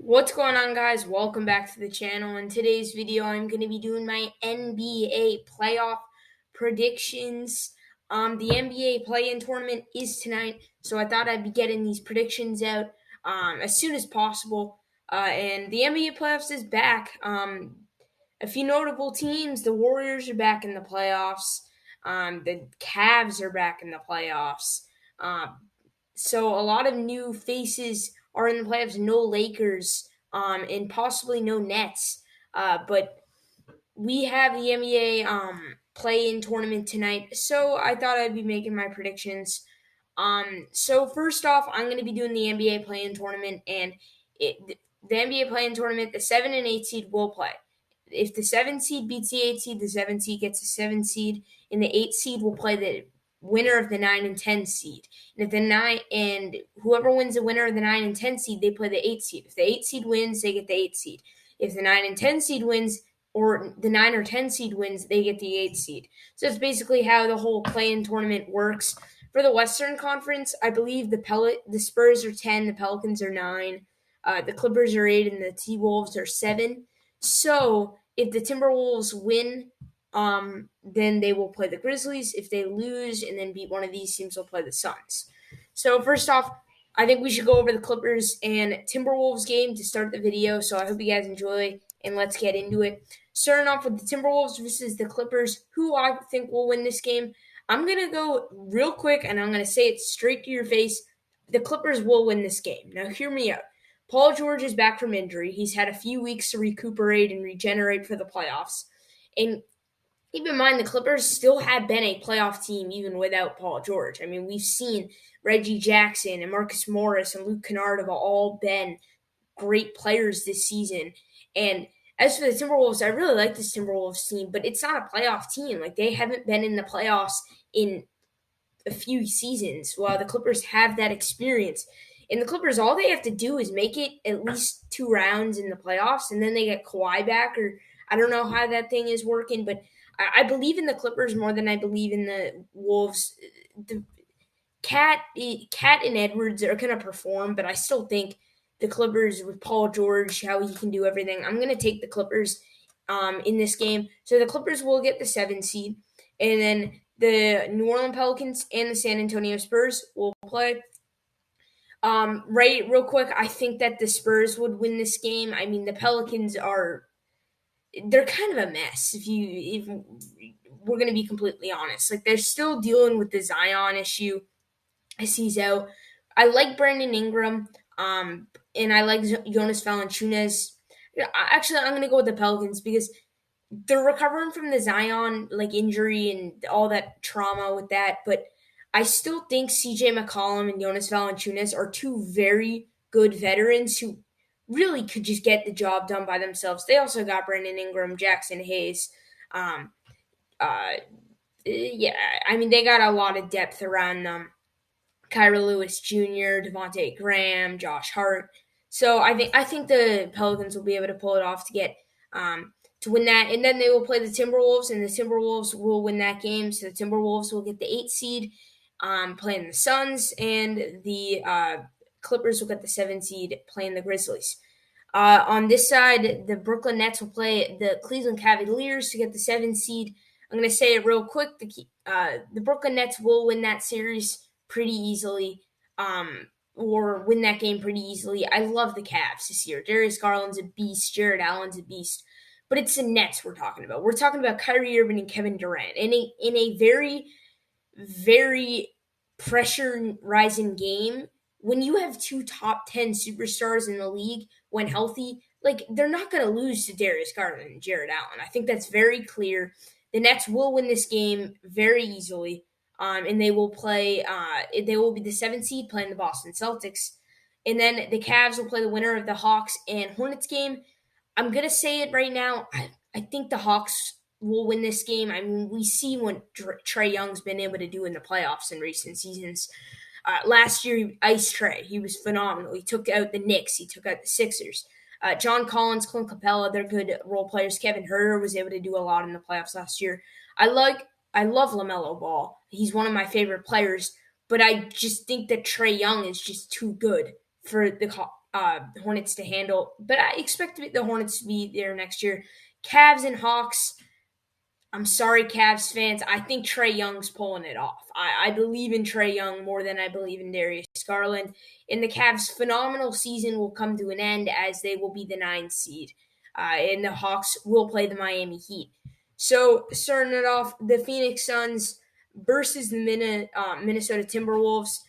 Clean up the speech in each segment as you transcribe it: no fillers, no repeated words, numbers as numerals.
What's going on, guys? Welcome back to the channel. In today's video, I'm going to be doing my NBA playoff predictions. The NBA play-in tournament is tonight, so I thought I'd be getting these predictions out as soon as possible. And the NBA playoffs is back. A few notable teams: the Warriors are back in the playoffs. The Cavs are back in the playoffs. So a lot of new faces are in the playoffs. No Lakers, and possibly no Nets. But we have the NBA play-in tournament tonight, so I thought I'd be making my predictions. So first off, I'm going to be doing the NBA play-in tournament, and the NBA play-in tournament, the 7 and 8 seed will play. If the 7 seed beats the 8 seed, the 7 seed gets the 7 seed, and the 8 seed will play the winner of the 9 and 10 seed. And if the 9 and whoever wins the winner of the 9 and 10 seed, they play the 8 seed. If the 8 seed wins, they get the 8 seed. If the 9 and 10 seed wins, or the 9 or 10 seed wins, they get the 8 seed. So that's basically how the whole play-in tournament works. For the Western Conference, I believe the Spurs are 10, the Pelicans are 9, the Clippers are 8, and the T-Wolves are 7. So if the Timberwolves win, then they will play the Grizzlies. If they lose and then beat one of these teams, they'll play the Suns. So first off, I think we should go over the Clippers and Timberwolves game to start the video. So I hope you guys enjoy, and let's get into it. Starting off with the Timberwolves versus the Clippers, who I think will win this game. I'm going to go real quick, and I'm going to say it straight to your face. The Clippers will win this game. Now, hear me out. Paul George is back from injury. He's had a few weeks to recuperate and regenerate for the playoffs. And keep in mind, the Clippers still have been a playoff team even without Paul George. I mean, we've seen Reggie Jackson and Marcus Morris and Luke Kennard have all been great players this season. And as for the Timberwolves, I really like this Timberwolves team, but it's not a playoff team. Like, they haven't been in the playoffs in a few seasons, while the Clippers have that experience. And the Clippers, all they have to do is make it at least 2 rounds in the playoffs, and then they get Kawhi back, or I don't know how that thing is working, but I believe in the Clippers more than I believe in the Wolves. The Cat and Edwards are going to perform, but I still think the Clippers with Paul George, how he can do everything. I'm going to take the Clippers in this game. So the Clippers will get the 7 seed, and then the New Orleans Pelicans and the San Antonio Spurs will play. Right, real quick, I think that the Spurs would win this game. I mean, the Pelicans they're kind of a mess if we're going to be completely honest. Like, they're still dealing with the Zion issue as he's out. I like Brandon Ingram, and I like Jonas Valanciunas. Actually, I'm going to go with the Pelicans because they're recovering from the Zion injury and all that trauma with that, but I still think CJ McCollum and Jonas Valanciunas are two very good veterans who really could just get the job done by themselves. They also got Brandon Ingram, Jackson Hayes. Uh, yeah, I mean, they got a lot of depth around them. Kyra Lewis Jr., Devontae Graham, Josh Hart. So I think the Pelicans will be able to pull it off to win that, and then they will play the Timberwolves, and the Timberwolves will win that game. So the Timberwolves will get the 8 seed, playing the Suns, and the Clippers will get the 7 seed, playing the Grizzlies. On this side, the Brooklyn Nets will play the Cleveland Cavaliers to get the 7 seed. I'm going to say it real quick. The Brooklyn Nets will win that series pretty easily, or win that game pretty easily. I love the Cavs this year. Darius Garland's a beast. Jared Allen's a beast. But it's the Nets we're talking about. We're talking about Kyrie Irving and Kevin Durant in a very, very pressure-rising game. When you have 2 top 10 superstars in the league when healthy, they're not going to lose to Darius Garland and Jared Allen. I think that's very clear. The Nets will win this game very easily, and they will play. They will be the 7th seed playing the Boston Celtics, and then the Cavs will play the winner of the Hawks and Hornets game. I'm going to say it right now. I think the Hawks will win this game. I mean, we see what Trae Young's been able to do in the playoffs in recent seasons. Last year, he iced Trae. He was phenomenal. He took out the Knicks. He took out the Sixers. John Collins, Clint Capella, they're good role players. Kevin Huerter was able to do a lot in the playoffs last year. I love LaMelo Ball. He's one of my favorite players, but I just think that Trae Young is just too good for the Hornets to handle, but I expect the Hornets to be there next year. Cavs and Hawks. I'm sorry, Cavs fans. I think Trae Young's pulling it off. I believe in Trae Young more than I believe in Darius Garland. And the Cavs' phenomenal season will come to an end as they will be the 9th seed. And the Hawks will play the Miami Heat. So, starting it off, the Phoenix Suns versus the Minnesota Timberwolves.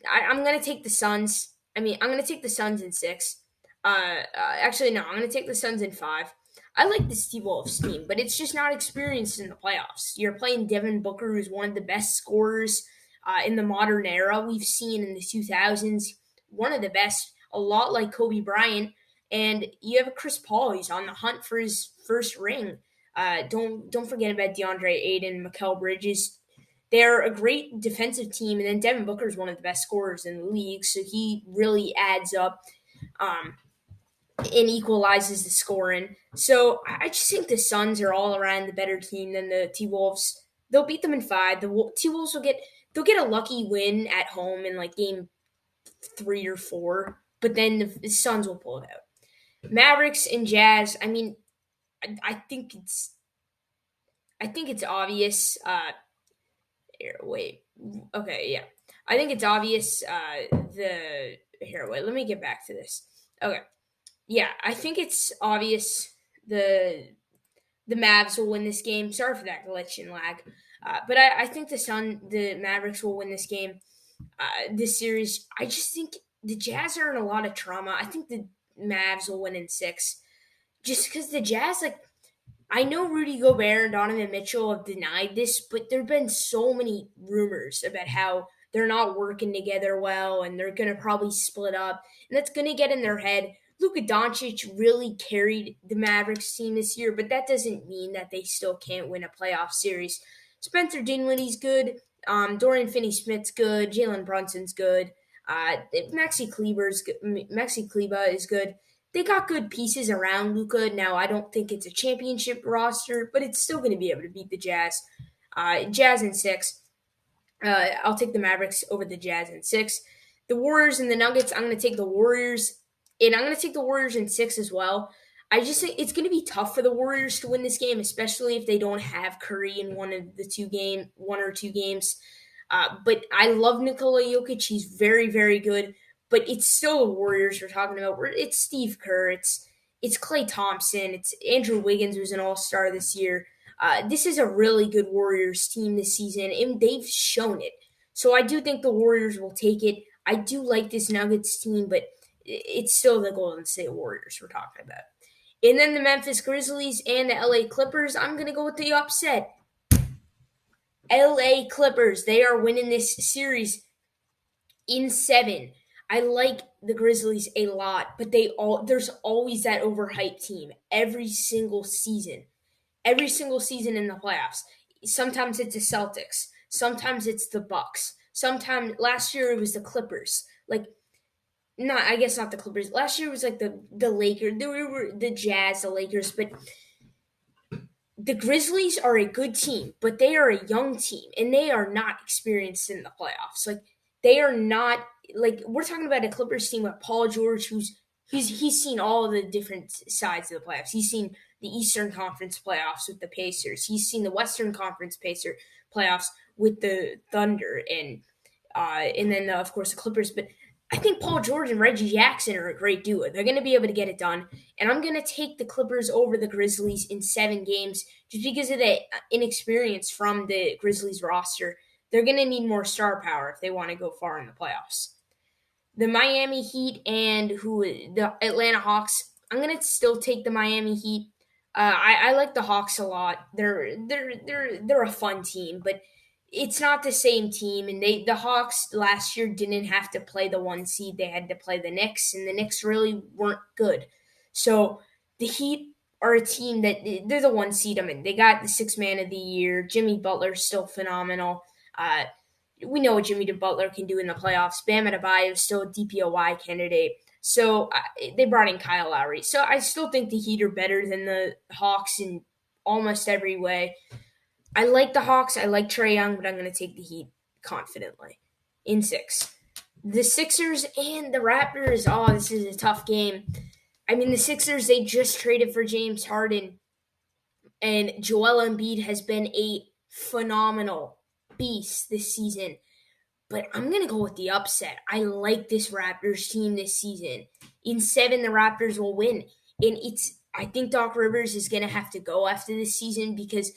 I'm going to take the Suns. I'm going to take the Suns in 6. Actually, no, I'm going to take the Suns in 5. I like this T-Wolves team, but it's just not experienced in the playoffs. You're playing Devin Booker, who's one of the best scorers in the modern era we've seen in the 2000s. One of the best, a lot like Kobe Bryant. And you have Chris Paul. He's on the hunt for his first ring. Don't forget about DeAndre Ayton, Mikal Bridges. They're a great defensive team, and then Devin Booker is one of the best scorers in the league, so he really adds up and equalizes the scoring. So I just think the Suns are all around the better team than the T-Wolves. They'll beat them in 5. The T-Wolves they'll get a lucky win at home in like game 3 or 4, but then the Suns will pull it out. Mavericks and Jazz. I mean, I think it's obvious. Okay, yeah. I think it's obvious. Let me get back to this. Okay, yeah, I think it's obvious the Mavs will win this game. Sorry for that glitch and lag, but I think the Mavericks will win this game, this series. I just think the Jazz are in a lot of trauma. I think the Mavs will win in 6, just because the Jazz, like, I know Rudy Gobert and Donovan Mitchell have denied this, but there have been so many rumors about how they're not working together well and they're going to probably split up, and that's going to get in their head. Luka Doncic really carried the Mavericks team this year, but that doesn't mean that they still can't win a playoff series. Spencer Dinwiddie's good. Dorian Finney-Smith's good. Jalen Brunson's good. Maxi Kleber is good. They got good pieces around Luka. Now, I don't think it's a championship roster, but it's still going to be able to beat the Jazz. Jazz in 6. I'll take the Mavericks over the Jazz in 6. The Warriors and the Nuggets, I'm going to take the Warriors. And I'm going to take the Warriors in 6 as well. I just think it's going to be tough for the Warriors to win this game, especially if they don't have Curry in one or two games. But I love Nikola Jokic. He's very, very good. But it's still the Warriors we're talking about. It's Steve Kerr. It's Klay Thompson. It's Andrew Wiggins, who's an all-star this year. This is a really good Warriors team this season, and they've shown it. So I do think the Warriors will take it. I do like this Nuggets team, but it's still the Golden State Warriors we're talking about. And then the Memphis Grizzlies and the LA Clippers, I'm going to go with the upset. LA Clippers, they are winning this series in 7. I like the Grizzlies a lot, but there's always that overhyped team every single season. Every single season in the playoffs. Sometimes it's the Celtics. Sometimes it's the Bucks. Sometimes last year it was the Clippers. I guess not the Clippers. Last year it was like the Lakers. There were the Jazz, the Lakers, but the Grizzlies are a good team, but they are a young team, and they are not experienced in the playoffs. They are not, we're talking about a Clippers team with Paul George, he's seen all of the different sides of the playoffs. He's seen the Eastern Conference playoffs with the Pacers. He's seen the Western Conference playoffs with the Thunder, and then of course the Clippers. But I think Paul George and Reggie Jackson are a great duo. They're going to be able to get it done. And I'm going to take the Clippers over the Grizzlies in 7 games just because of the inexperience from the Grizzlies roster. They're going to need more star power if they want to go far in the playoffs. The Miami Heat and the Atlanta Hawks, I'm going to still take the Miami Heat. I like the Hawks a lot. They're a fun team, but it's not the same team, and the Hawks last year didn't have to play the 1 seed. They had to play the Knicks, and the Knicks really weren't good. So the Heat are a team that they're the 1 seed. I mean, they got the 6th man of the year. Jimmy Butler's still phenomenal. We know what Jimmy Butler can do in the playoffs. Bam Adebayo is still a DPOY candidate. So they brought in Kyle Lowry. So I still think the Heat are better than the Hawks in almost every way. I like the Hawks. I like Trae Young, but I'm going to take the Heat confidently in 6. The Sixers and the Raptors. Oh, this is a tough game. I mean, the Sixers, they just traded for James Harden, and Joel Embiid has been a phenomenal beast this season. But I'm going to go with the upset. I like this Raptors team this season. In 7, the Raptors will win. And I think Doc Rivers is going to have to go after this season because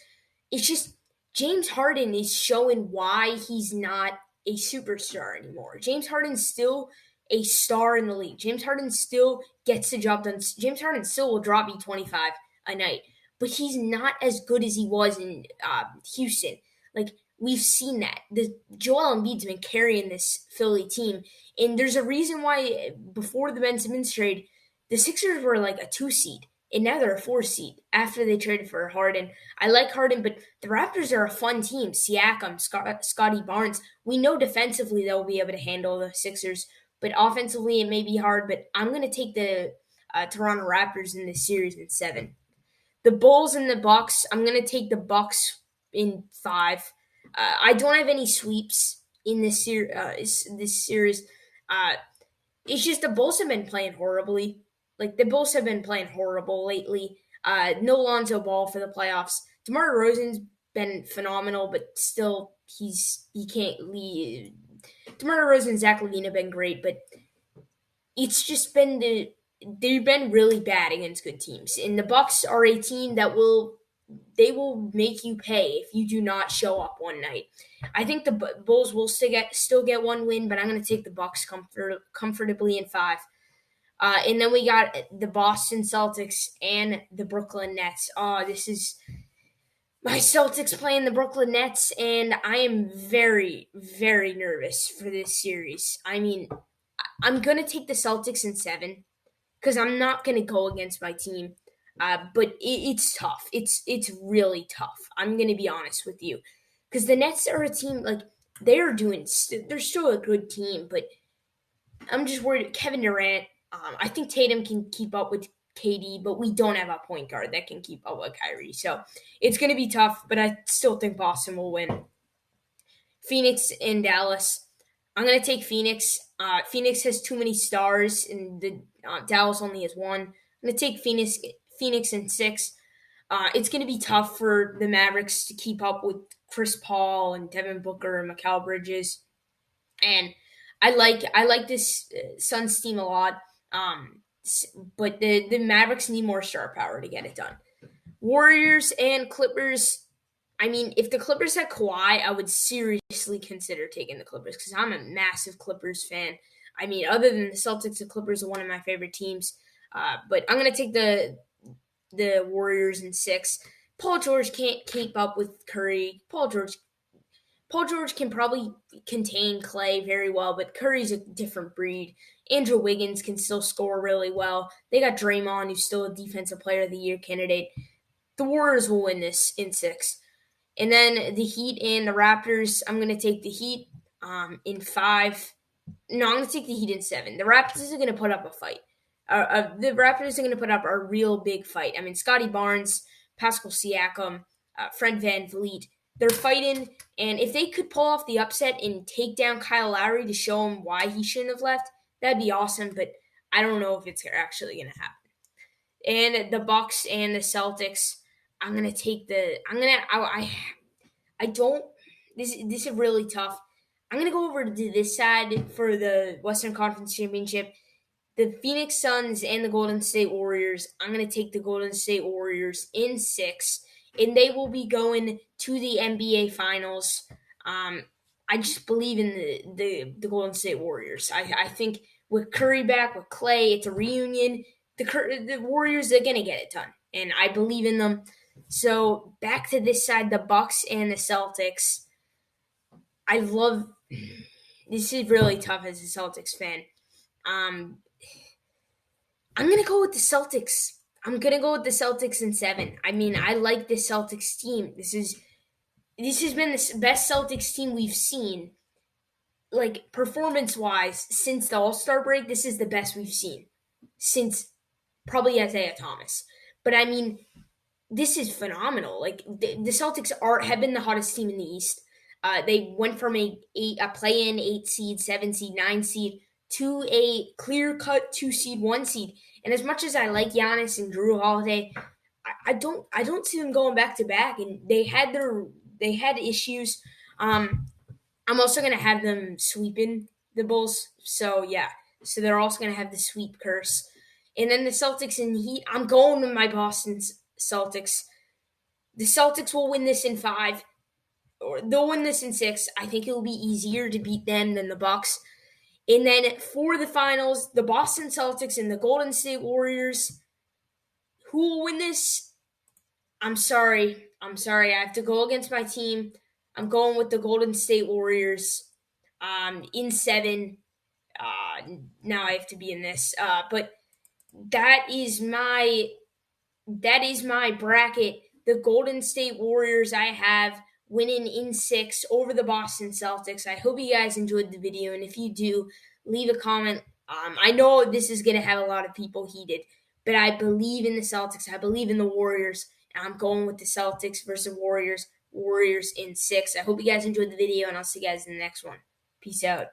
it's just James Harden is showing why he's not a superstar anymore. James Harden's still a star in the league. James Harden still gets the job done. James Harden still will drop you 25 a night, but he's not as good as he was in Houston. Like, we've seen that. Joel Embiid's been carrying this Philly team, and there's a reason why before the Ben Simmons trade, the Sixers were like a 2 seed, and now they're a 4 seed after they traded for Harden. I like Harden, but the Raptors are a fun team. Siakam, Scotty Barnes. We know defensively they'll be able to handle the Sixers, but offensively it may be hard. But I'm going to take the Toronto Raptors in this series in 7. The Bulls and the Bucks. I'm going to take the Bucks in 5. I don't have any sweeps in this series. It's just the Bulls have been playing horribly. Like, the Bulls have been playing horrible lately. No Lonzo Ball for the playoffs. DeMar DeRozan's been phenomenal, but still he can't lead. DeMar DeRozan and Zach LaVine have been great, but it's just been they've been really bad against good teams. And the Bucks are a team that will make you pay if you do not show up one night. I think the Bulls will still get one win, but I'm going to take the Bucks comfortably in 5. And then we got the Boston Celtics and the Brooklyn Nets. This is my Celtics playing the Brooklyn Nets, and I am very, very nervous for this series. I mean, I'm going to take the Celtics in 7 because I'm not going to go against my team. But it's tough. It's really tough. I'm going to be honest with you. Because the Nets are a team, like, they're still a good team, but I'm just worried. Kevin Durant, I think Tatum can keep up with KD, but we don't have a point guard that can keep up with Kyrie. So it's going to be tough, but I still think Boston will win. Phoenix and Dallas. I'm going to take Phoenix. Phoenix has too many stars, and Dallas only has 1. I'm going to take Phoenix in 6. It's going to be tough for the Mavericks to keep up with Chris Paul and Devin Booker and Mikal Bridges. And I like this Suns team a lot. But the Mavericks need more star power to get it done. Warriors and Clippers. I mean, if the Clippers had Kawhi, I would seriously consider taking the Clippers because I'm a massive Clippers fan. I mean, other than the Celtics, the Clippers are one of my favorite teams. But I'm going to take the Warriors in 6. Paul George can't keep up with Curry. Paul George can probably contain Clay very well, but Curry's a different breed. Andrew Wiggins can still score really well. They got Draymond, who's still a Defensive Player of the Year candidate. The Warriors will win this in 6. And then the Heat and the Raptors, I'm going to take the Heat in 5. No, I'm going to take the Heat in 7. The Raptors are going to put up a fight. The Raptors are going to put up a real big fight. I mean, Scotty Barnes, Pascal Siakam, Fred VanVleet, they're fighting. And if they could pull off the upset and take down Kyle Lowry to show him why he shouldn't have left, that'd be awesome. But I don't know if it's actually going to happen. And the Bucks and the Celtics, I'm going to take this is really tough. I'm going to go over to this side for the Western Conference Championship. The Phoenix Suns and the Golden State Warriors. I'm going to take the Golden State Warriors in 6, and they will be going to the NBA Finals. I just believe in the Golden State Warriors. I think with Curry back, with Clay, it's a reunion. The Warriors are going to get it done, and I believe in them. So back to this side, the Bucks and the Celtics. This is really tough as a Celtics fan. I'm going to go with the Celtics. I'm going to go with the Celtics in 7. I mean, I like the Celtics team. This has been the best Celtics team we've seen, like, performance-wise, since the All-Star break. This is the best we've seen since probably Isaiah Thomas. But, I mean, this is phenomenal. Like, the Celtics have been the hottest team in the East. They went from a play-in 8 seed, 7 seed, 9 seed to a clear-cut 2 seed, 1 seed. And as much as I like Giannis and Drew Holiday, I don't see them going back to back. And they had issues. I'm also gonna have them sweeping the Bulls. So yeah, so they're also gonna have the sweep curse. And then the Celtics and Heat. I'm going with my Boston Celtics. The Celtics will win this in 5, or they'll win this in 6. I think it will be easier to beat them than the Bucks. And then for the finals, the Boston Celtics and the Golden State Warriors. Who will win this? I'm sorry. I have to go against my team. I'm going with the Golden State Warriors in 7. Now I have to be in this. But that is my bracket. The Golden State Warriors I have winning in 6 over the Boston Celtics. I hope you guys enjoyed the video, and if you do, leave a comment. I know this is going to have a lot of people heated, but I believe in the Celtics. I believe in the Warriors, and I'm going with the Celtics versus Warriors. Warriors in 6. I hope you guys enjoyed the video, and I'll see you guys in the next one. Peace out.